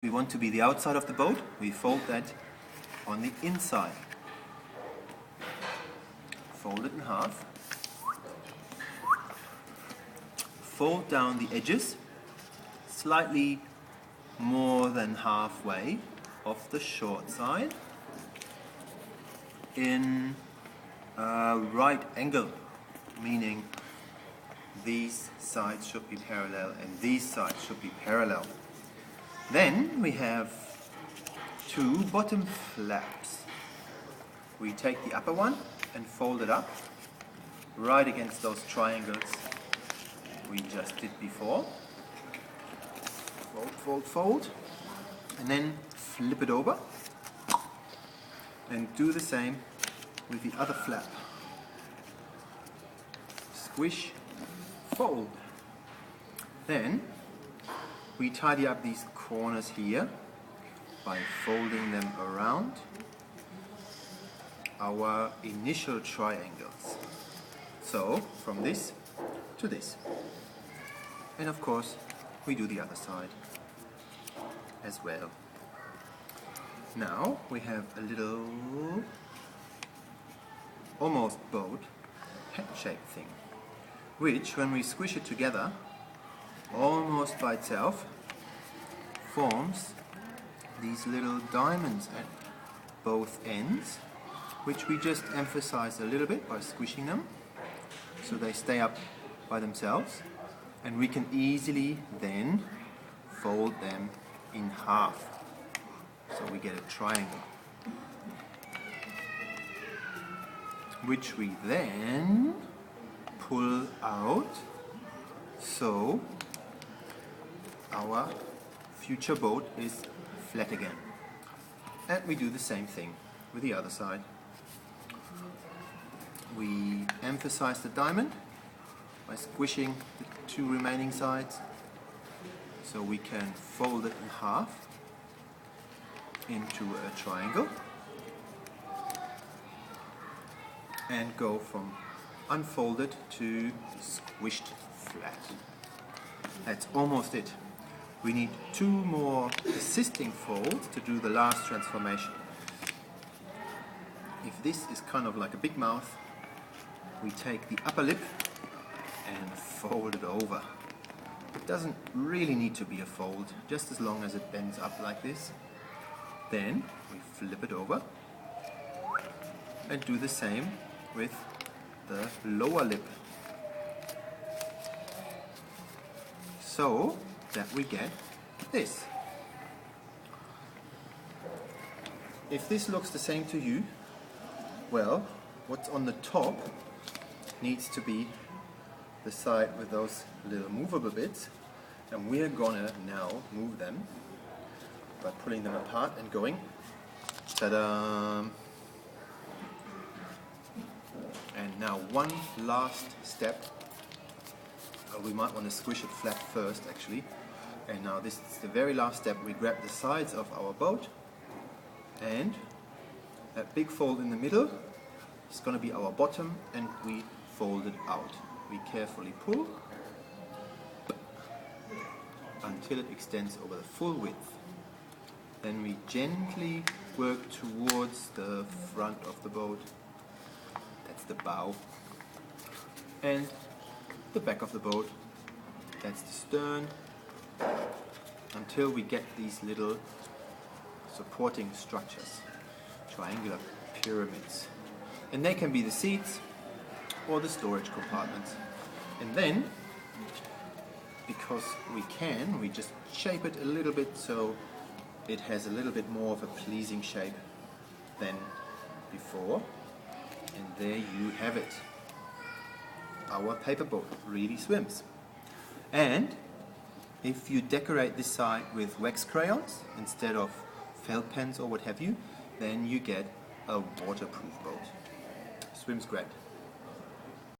We want to be the outside of the boat, we fold that on the inside. Fold it in half. Fold down the edges slightly more than halfway off the short side in a right angle, meaning these sides should be parallel and these sides should be parallel. Then we have two bottom flaps. We take the upper one and fold it up right against those triangles we just did before. Fold, fold, fold, and then flip it over and do the same with the other flap. Squish, fold. Then we tidy up these corners here by folding them around our initial triangles. So from this to this. And of course we do the other side as well. Now we have a little almost boat head-shaped thing, which when we squish it together almost by itself forms these little diamonds at both ends, which we just emphasize a little bit by squishing them so they stay up by themselves, and we can easily then fold them in half so we get a triangle, which we then pull out so our future boat is flat again. And we do the same thing with the other side. We emphasize the diamond by squishing the two remaining sides so we can fold it in half into a triangle and go from unfolded to squished flat. That's almost it. We need two more assisting folds to do the last transformation. If this is kind of like a big mouth, we take the upper lip and fold it over. It doesn't really need to be a fold, just as long as it bends up like this. Then we flip it over and do the same with the lower lip, so that we get this. If this looks the same to you, well, what's on the top needs to be the side with those little movable bits, and we're gonna now move them by pulling them apart and going. Ta-da! And now one last step. We might want to squish it flat first actually. And now this is the very last step. We grab the sides of our boat, and that big fold in the middle is going to be our bottom, and we fold it out. We carefully pull until it extends over the full width. Then we gently work towards the front of the boat. That's the bow. And the back of the boat. That's the stern. Until we get these little supporting structures, triangular pyramids. And they can be the seats or the storage compartments. And then, because we just shape it a little bit so it has a little bit more of a pleasing shape than before. And there you have it. Our paper boat really swims. And if you decorate this side with wax crayons instead of felt pens or what have you, then you get a waterproof boat. Swims great.